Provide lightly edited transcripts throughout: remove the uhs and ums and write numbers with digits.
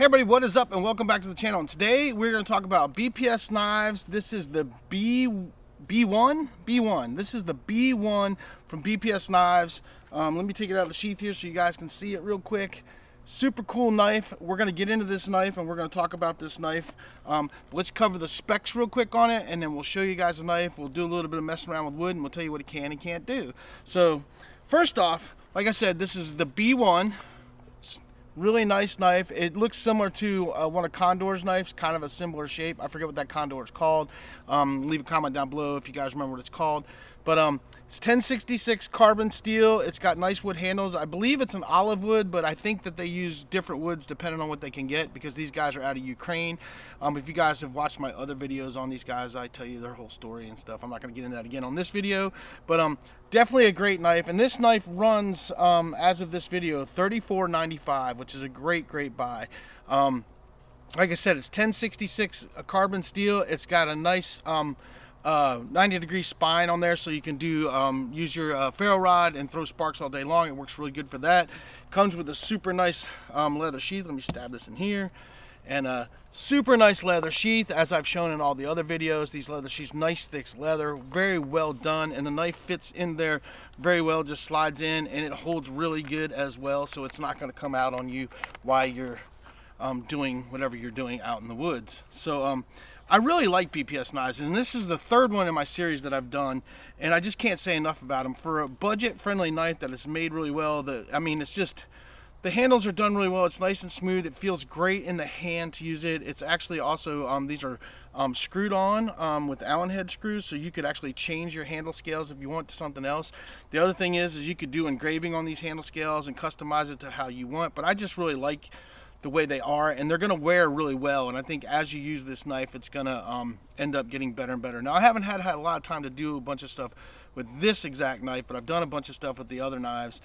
Hey everybody, what is up and welcome back to the channel. And today we're going to talk about BPS knives. This is the B1. This is the B1 from BPS Knives. Let me take it out of the sheath here so you guys can see it real quick. Super cool knife. We're going to get into this knife and we're going to talk about this knife. Let's cover the specs real quick on it, and then we'll show you guys the knife. We'll do a little bit of messing around with wood, and we'll tell you what it can and can't do. So first off, like I said, this is the B1. Really nice knife. It looks similar to one of Condor's knives, kind of a similar shape. I forget what that Condor is called. Leave a comment down below if you guys remember what it's called. But it's 1066 carbon steel. It's got nice wood handles. I believe it's an olive wood, but I think that they use different woods depending on what they can get, because these guys are out of Ukraine. If you guys have watched my other videos on these guys, I tell you their whole story and stuff. I'm not going to get into that again on this video, but definitely a great knife. And this knife runs, as of this video, $34.95, which is a great buy. Like I said, it's 1066 carbon steel. It's got a nice 90-degree spine on there, so you can do use your ferro rod and throw sparks all day long. It works really good for that. Comes with a super nice leather sheath. Let me stab this in here. And a super nice leather sheath, as I've shown in all the other videos. These leather sheaths, nice thick leather, very well done, and the knife fits in there very well, just slides in, and it holds really good as well, so it's not going to come out on you while you're doing whatever you're doing out in the woods. So I really like BPS knives, and this is the third one in my series that I've done, and I just can't say enough about them. For a budget-friendly knife that is made really well, it's just, the handles are done really well. It's nice and smooth. It feels great in the hand to use it. It's actually also, these are screwed on with Allen head screws, so you could actually change your handle scales if you want to something else. The other thing is you could do engraving on these handle scales and customize it to how you want, but I just really like the way they are, and they're going to wear really well. And I think as you use this knife, it's going to end up getting better and better. Now, I haven't had a lot of time to do a bunch of stuff with this exact knife, but I've done a bunch of stuff with the other knives.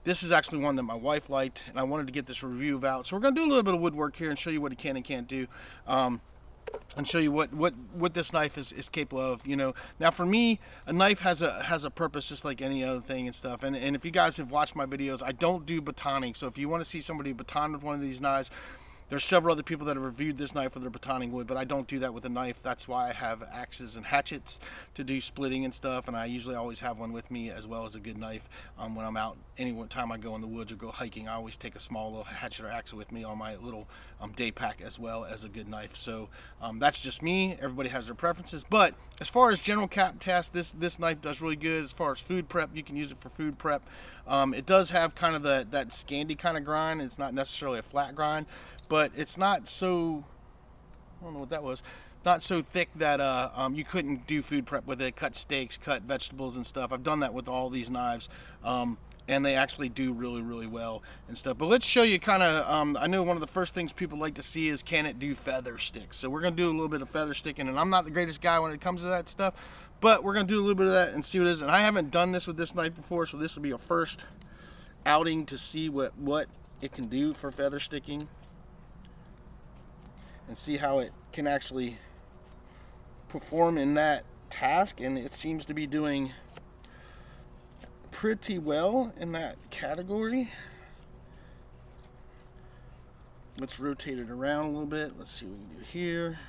This is actually one that my wife liked, and I wanted to get this review out. So we're going to do a little bit of woodwork here and show you what it can and can't do, and show you what this knife is capable of. You know, now for me, a knife has a purpose, just like any other thing and stuff. And if you guys have watched my videos, I don't do batoning. So if you want to see somebody baton with one of these knives, there's several other people that have reviewed this knife with their batoning wood, but I don't do that with a knife. That's why I have axes and hatchets to do splitting and stuff, and I usually always have one with me, as well as a good knife. When I'm out, any time I go in the woods or go hiking, I always take a small little hatchet or axe with me on my little day pack, as well as a good knife. So that's just me. Everybody has their preferences, but as far as general cap tasks, this knife does really good. As far as food prep, you can use it for food prep. It does have kind of that Scandi kind of grind. It's not necessarily a flat grind, but it's not so, I don't know what that was, not so thick that you couldn't do food prep with it, cut steaks, cut vegetables and stuff. I've done that with all these knives, and they actually do really well and stuff. But let's show you kind of, I know one of the first things people like to see is, can it do feather sticks? So we're going to do a little bit of feather sticking, and I'm not the greatest guy when it comes to that stuff, but we're going to do a little bit of that and see what it is. And I haven't done this with this knife before, so this will be a first outing to see what it can do for feather sticking, and see how it can actually perform in that task. And it seems to be doing pretty well in that category. Let's rotate it around a little bit. Let's see what we can do here.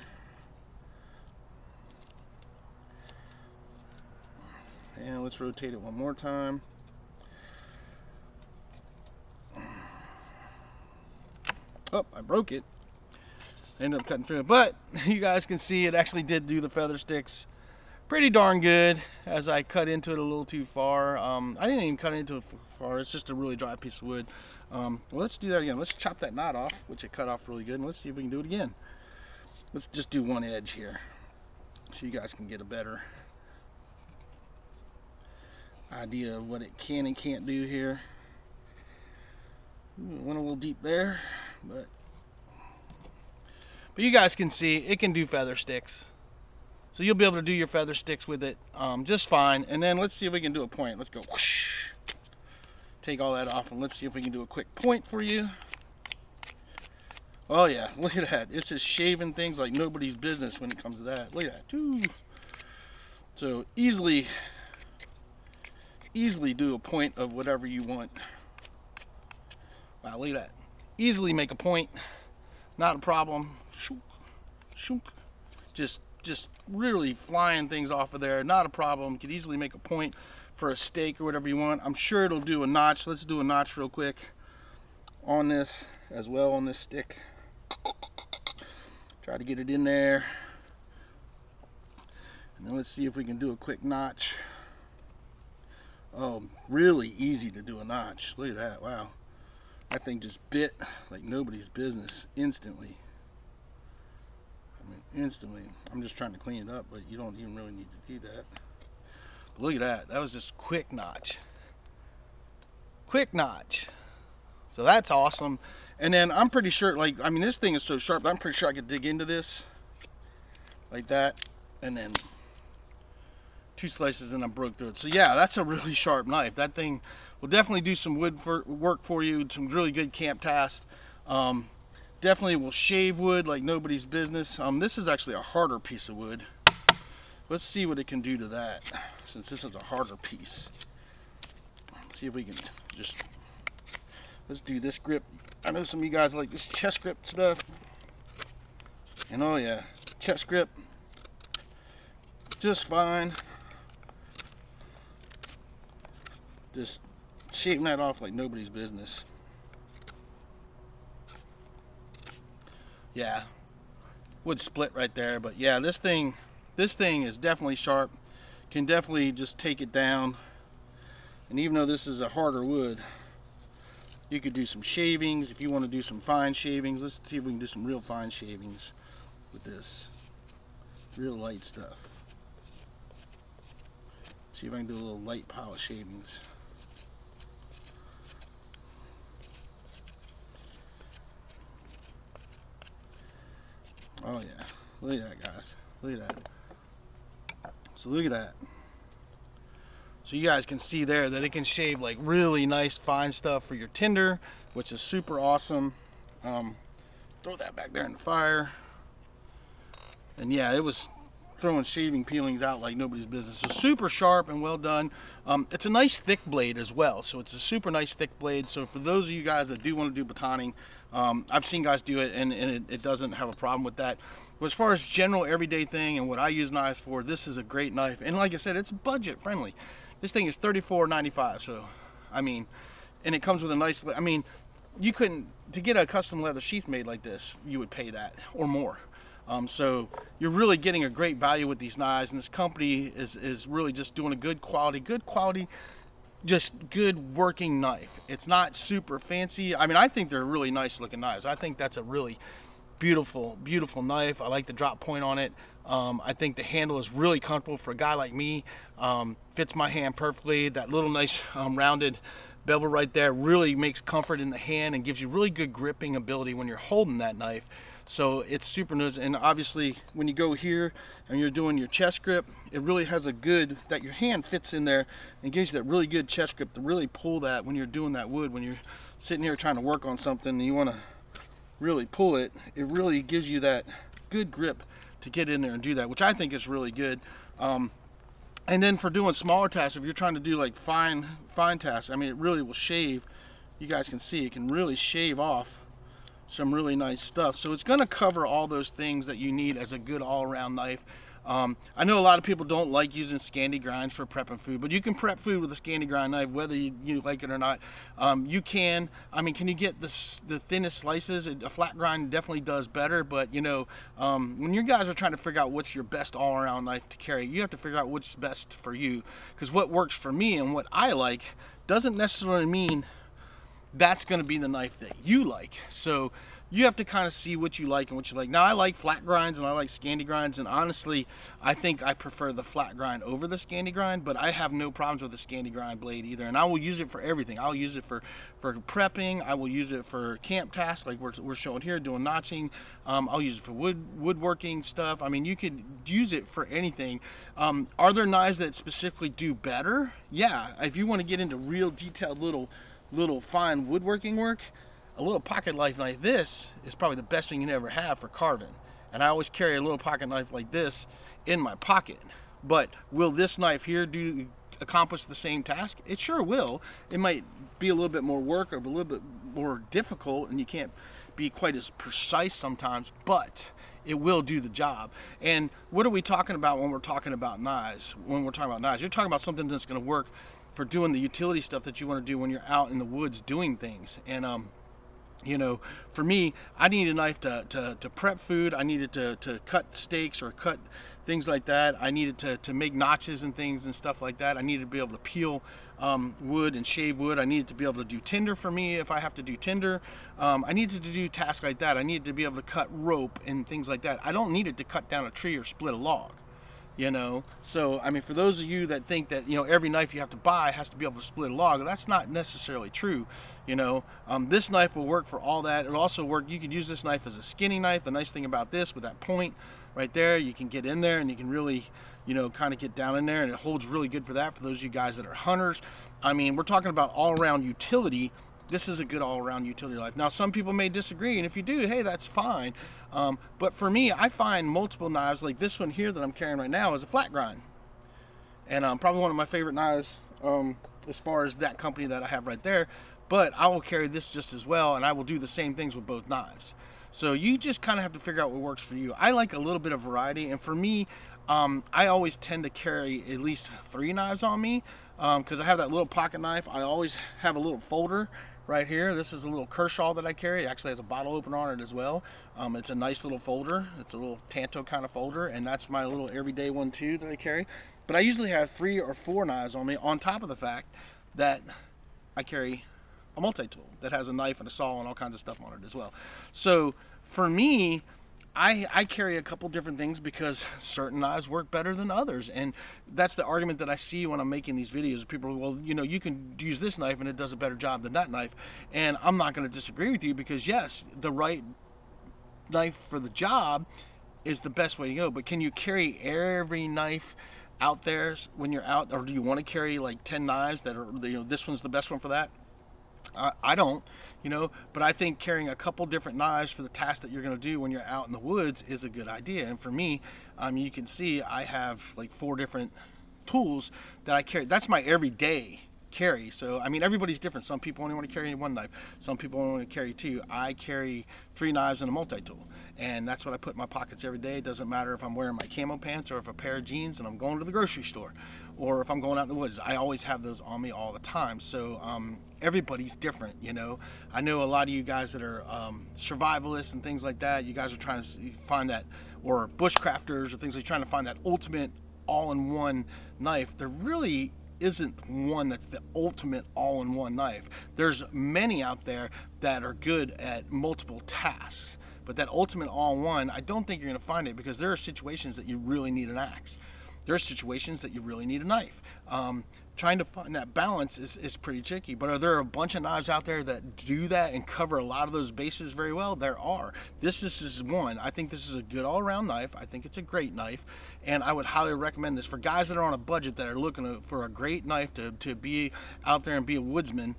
And let's rotate it one more time. Oh, I broke it. Ended up cutting through it, but you guys can see it actually did do the feather sticks pretty darn good. As I cut into it a little too far, I didn't even cut into it far. It's just a really dry piece of wood. Well, let's do that again. Let's chop that knot off, which it cut off really good, and let's see if we can do it again. Let's just do one edge here so you guys can get a better idea of what it can and can't do here. Went a little deep there, but you guys can see it can do feather sticks. So you'll be able to do your feather sticks with it just fine. And then let's see if we can do a point. Let's go whoosh. Take all that off, and let's see if we can do a quick point for you. Oh yeah, look at that. It's just shaving things like nobody's business when it comes to that. Look at that. Ooh. So easily do a point of whatever you want. Wow, look at that. Easily make a point not a problem. Shook, shook. Just really flying things off of there, not a problem. You could easily make a point for a steak or whatever you want. I'm sure it'll do a notch. Let's do a notch real quick on this as well, on this stick. Try to get it in there. And then let's see if we can do a quick notch. Oh, really easy to do a notch. Look at that, wow. That thing just bit like nobody's business instantly. I mean, instantly. I'm just trying to clean it up, but you don't even really need to do that. But look at that. That was just quick notch. Quick notch. So that's awesome. And then I'm pretty sure, like, I mean, this thing is so sharp, I'm pretty sure I could dig into this like that, and then 2 slices, and I broke through it. So yeah, that's a really sharp knife. That thing will definitely do some wood work for you, some really good camp tasks. Definitely will shave wood like nobody's business. This is actually a harder piece of wood. Let's see what it can do to that, since this is a harder piece. Let's see if we can just, let's do this grip. I know some of you guys like this chest grip stuff. And oh yeah, chest grip, just fine. Just shaving that off like nobody's business. Yeah, would split right there, but yeah, this thing is definitely sharp. Can definitely just take it down. And even though this is a harder wood, you could do some shavings if you want to do some fine shavings. Let's see if we can do some real fine shavings with this. Real light stuff. See if I can do a little light pile of shavings. Oh yeah, look at that, guys. Look at that. So look at that. So you guys can see there that it can shave like really nice fine stuff for your tinder, which is super awesome. Throw that back there in the fire. And yeah, it was throwing shaving peelings out like nobody's business. So super sharp and well done. It's a nice thick blade as well. So it's a super nice thick blade. So for those of you guys that do want to do batoning, I've seen guys do it, and it doesn't have a problem with that. But as far as general everyday thing and what I use knives for, this is a great knife. And like I said, it's budget friendly. This thing is $34.95, so I mean, and it comes with a nice, I mean, you couldn't, to get a custom leather sheath made like this, you would pay that or more. So you're really getting a great value with these knives, and this company is really just doing a good quality, just good working knife. It's not super fancy. I mean, I think they're really nice looking knives. I think that's a really beautiful knife. I like the drop point on it. I think the handle is really comfortable for a guy like me. Fits my hand perfectly. That little nice rounded bevel right there really makes comfort in the hand and gives you really good gripping ability when you're holding that knife. So it's super nice. And obviously when you go here and you're doing your chest grip, it really has a good, that your hand fits in there and gives you that really good chest grip to really pull that when you're doing that wood. When you're sitting here trying to work on something and you want to really pull it, it really gives you that good grip to get in there and do that, which I think is really good. And then for doing smaller tasks, if you're trying to do like fine tasks, I mean, it really will shave. You guys can see it can really shave off some really nice stuff. So it's going to cover all those things that you need as a good all-around knife. I know a lot of people don't like using Scandi grinds for prepping food, but you can prep food with a Scandi grind knife, whether you like it or not. You can. I mean, can you get the thinnest slices? A flat grind definitely does better, but you know, when you guys are trying to figure out what's your best all-around knife to carry, you have to figure out what's best for you, because what works for me and what I like doesn't necessarily mean that's going to be the knife that you like. So you have to kind of see what you like and what you like. Now, I like flat grinds and I like Scandi grinds, and honestly, I think I prefer the flat grind over the Scandi grind, but I have no problems with the Scandi grind blade either, and I will use it for everything. I'll use it for prepping. I will use it for camp tasks like we're showing here, doing notching. I'll use it for woodworking stuff. I mean, you could use it for anything. Are there knives that specifically do better? Yeah, if you want to get into real detailed little fine woodworking work, a little pocket knife like this is probably the best thing you can ever have for carving. And I always carry a little pocket knife like this in my pocket. But will this knife here do accomplish the same task? It sure will. It might be a little bit more work or a little bit more difficult, and you can't be quite as precise sometimes, but it will do the job. And what are we talking about when we're talking about knives? When we're talking about knives, you're talking about something that's going to work for doing the utility stuff that you want to do when you're out in the woods doing things. And you know, for me, I need a knife to prep food. I needed to cut steaks or cut things like that. I needed to make notches and things and stuff like that. I needed to be able to peel wood and shave wood. I needed to be able to do tinder for me if I have to do tinder. I needed to do tasks like that. I needed to be able to cut rope and things like that. I don't need it to cut down a tree or split a log, you know. So I mean, for those of you that think that, you know, every knife you have to buy has to be able to split a log, that's not necessarily true. You know, this knife will work for all that. It'll also work, you could use this knife as a skinning knife. The nice thing about this, with that point right there, you can get in there and you can really, you know, kind of get down in there, and it holds really good for that. For those of you guys that are hunters, I mean, we're talking about all-around utility. This is a good all-around utility knife. Now, some people may disagree, and if you do, hey, that's fine. But for me, I find multiple knives like this one here that I'm carrying right now is a flat grind, and probably one of my favorite knives as far as that company that I have right there. But I will carry this just as well, and I will do the same things with both knives. So you just kind of have to figure out what works for you. I like a little bit of variety, and for me, I always tend to carry at least 3 knives on me because I have that little pocket knife. I always have a little folder right here. This is a little Kershaw that I carry. It actually has a bottle opener on it as well. It's a nice little folder. It's a little Tanto kind of folder, and that's my little everyday one too that I carry. But I usually have 3 or 4 knives on me, on top of the fact that I carry a multi-tool that has a knife and a saw and all kinds of stuff on it as well. So for me, I carry a couple different things because certain knives work better than others, and that's the argument that I see when I'm making these videos. People are, well, you know, you can use this knife and it does a better job than that knife, and I'm not going to disagree with you, because yes, the right knife for the job is the best way to go. But can you carry every knife out there when you're out, or do you want to carry like 10 knives that are, you know, this one's the best one for that? I don't, you know, but I think carrying a couple different knives for the task that you're going to do when you're out in the woods is a good idea. And for me, you can see I have like 4 different tools that I carry. That's my everyday carry. So I mean, everybody's different. Some people only want to carry 1 knife, some people only want to carry 2. I carry 3 knives and a multi-tool, and that's what I put in my pockets every day. It doesn't matter if I'm wearing my camo pants or if a pair of jeans and I'm going to the grocery store, or if I'm going out in the woods. I always have those on me all the time. So everybody's different, you know. I know a lot of you guys that are survivalists and things like that, you guys are trying to find that, or bushcrafters or things like, trying to find that ultimate all-in-one knife. There really isn't one that's the ultimate all-in-one knife. There's many out there that are good at multiple tasks, but that ultimate all-in-one, I don't think you're going to find it, because there are situations that you really need an axe. There are situations that you really need a knife. Trying to find that balance is pretty tricky. But are there a bunch of knives out there that do that and cover a lot of those bases very well? There are. This is one. I think this is a good all-around knife. I think it's a great knife, and I would highly recommend this for guys that are on a budget, that are looking for a great knife to be out there and be a woodsman.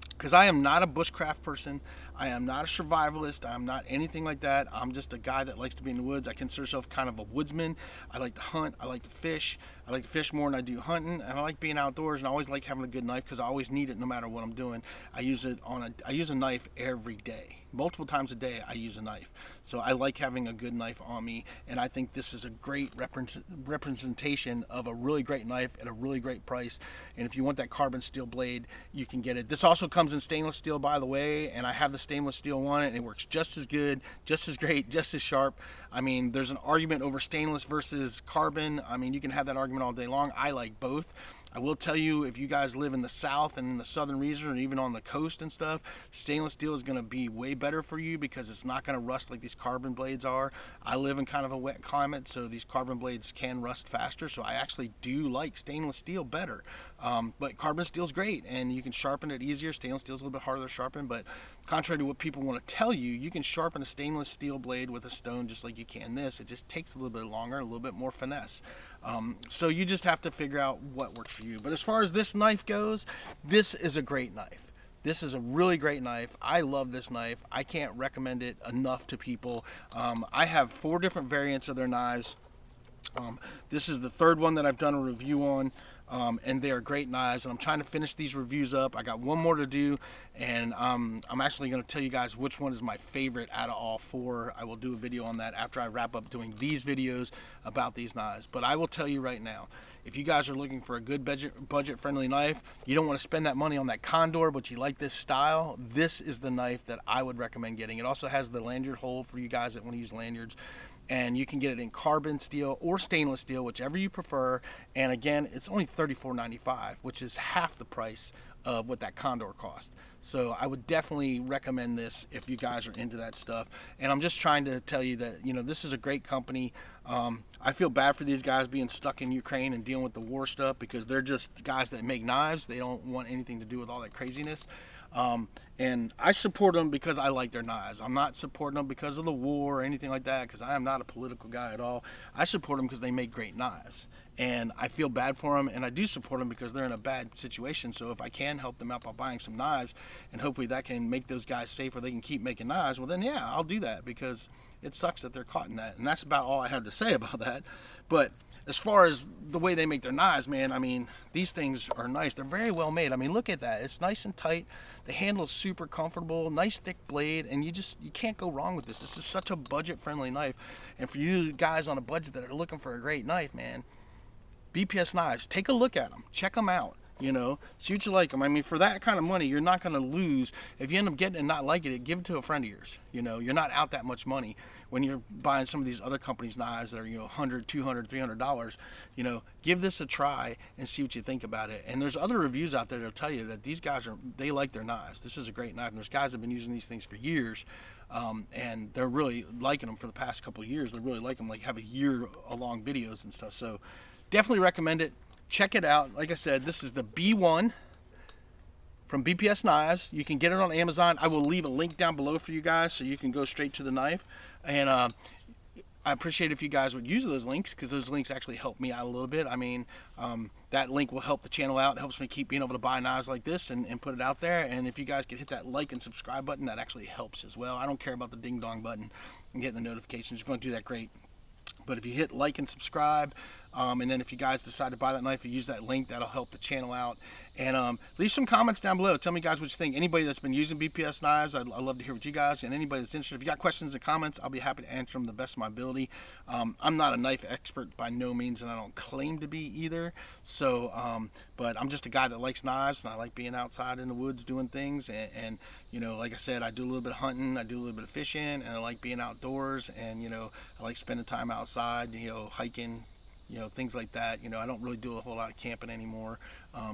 Because I am not a bushcraft person. I am not a survivalist. I am not anything like that. I'm just a guy that likes to be in the woods. I consider myself kind of a woodsman. I like to hunt. I like to fish. I like to fish more than I do hunting. And I like being outdoors, and I always like having a good knife because I always need it no matter what I'm doing. I use a knife every day. Multiple times a day I use a knife. So I like having a good knife on me, and I think this is a great representation of a really great knife at a really great price. And if you want that carbon steel blade, you can get it. This also comes in stainless steel, by the way, and I have the stainless steel one, and it works just as good, just as great, just as sharp. I mean, there's an argument over stainless versus carbon. I mean, you can have that argument all day long. I like both. I will tell you, if you guys live in the south and in the southern region, or even on the coast and stuff, stainless steel is going to be way better for you because it's not going to rust like these carbon blades are. I live in kind of a wet climate, so these carbon blades can rust faster, so I actually do like stainless steel better. But carbon steel is great, and you can sharpen it easier. Stainless steel is a little bit harder to sharpen, but contrary to what people want to tell you, you can sharpen a stainless steel blade with a stone just like you can this. It just takes a little bit longer, a little bit more finesse. So you just have to figure out what works for you. But as far as this knife goes, this is a great knife. This is a really great knife. I love this knife. I can't recommend it enough to people. I have 4 different variants of their knives. This is the 3rd one that I've done a review on. and they are great knives, and I'm trying to finish these reviews up. I got one more to do, and I'm actually going to tell you guys which one is my favorite out of all four. I will do a video on that after I wrap up doing these videos about these knives. But I will tell you right now, if you guys are looking for a good budget friendly knife, you don't want to spend that money on that Condor, but you like this style, this is the knife that I would recommend getting. It also has the lanyard hole for you guys that want to use lanyards, and you can get it in carbon steel or stainless steel, whichever you prefer. And again, it's only $34.95, which is half the price of what that Condor cost. So I would definitely recommend this if you guys are into that stuff. And I'm just trying to tell you that, you know, this is a great company. I feel bad for these guys being stuck in Ukraine and dealing with the war stuff, because they're just guys that make knives. They don't want anything to do with all that craziness. And I support them because I like their knives. I'm not supporting them because of the war or anything like that, because I am not a political guy at all. I support them because they make great knives. And I feel bad for them, and I do support them because they're in a bad situation. So if I can help them out by buying some knives, and hopefully that can make those guys safer, they can keep making knives, well then yeah, I'll do that, because it sucks that they're caught in that. And that's about all I had to say about that. But as far as the way they make their knives, man, I mean, these things are nice. They're very well made. I mean, look at that. It's nice and tight. The handle is super comfortable, nice thick blade, and you can't go wrong with this. This is such a budget-friendly knife. And for you guys on a budget that are looking for a great knife, man, BPS Knives, take a look at them, check them out, you know, see what you like them. I mean, for that kind of money, you're not going to lose. If you end up getting it and not liking it, give it to a friend of yours. You know, you're not out that much money when you're buying some of these other companies' knives that are, you know, $100, $200, $300. You know, give this a try and see what you think about it. And there's other reviews out there that'll tell you that these guys they like their knives. This is a great knife, and there's guys that have been using these things for years. And they're really liking them for the past couple of years. They really like them, like have a year-long videos and stuff. So definitely recommend it. Check it out. Like I said, this is the B1 from BPS Knives. You can get it on Amazon. I will leave a link down below for you guys so you can go straight to the knife. And I appreciate if you guys would use those links, because those links actually help me out a little bit. I mean, that link will help the channel out. It helps me keep being able to buy knives like this and put it out there. And if you guys could hit that like and subscribe button, that actually helps as well. I don't care about the ding dong button and getting the notifications. If you want to do that, great. But if you hit like and subscribe, and then if you guys decide to buy that knife, you use that link, that'll help the channel out. And leave some comments down below. Tell me guys what you think. Anybody that's been using BPS knives, I'd love to hear what you guys, and anybody that's interested. If you got questions and comments, I'll be happy to answer them the best of my ability. I'm not a knife expert by no means, and I don't claim to be either. So, but I'm just a guy that likes knives, and I like being outside in the woods doing things. And you know, like I said, I do a little bit of hunting, I do a little bit of fishing, and I like being outdoors. And you know, I like spending time outside, you know, hiking, you know, things like that. You know, I don't really do a whole lot of camping anymore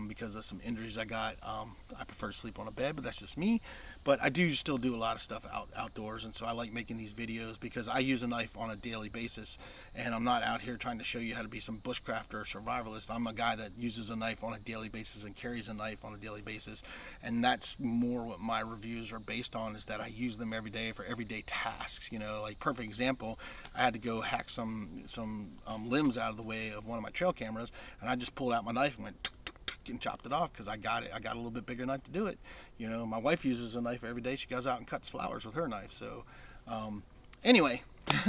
because of some injuries I got. I prefer to sleep on a bed, but that's just me. But I do still do a lot of stuff outdoors, and so I like making these videos because I use a knife on a daily basis, and I'm not out here trying to show you how to be some bushcrafter or survivalist. I'm a guy that uses a knife on a daily basis and carries a knife on a daily basis, and that's more what my reviews are based on, is that I use them every day for everyday tasks. You know, like perfect example, I had to go hack some limbs out of the way of one of my trail cameras, and I just pulled out my knife and went and chopped it off because I got a little bit bigger knife to do it. You know, my wife uses a knife every day. She goes out and cuts flowers with her knife. So anyway,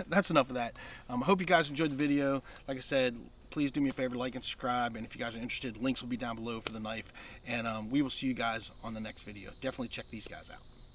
that's enough of that. I hope you guys enjoyed the video. Like I said, please do me a favor, like and subscribe, and if you guys are interested, links will be down below for the knife, and we will see you guys on the next video. Definitely check these guys out.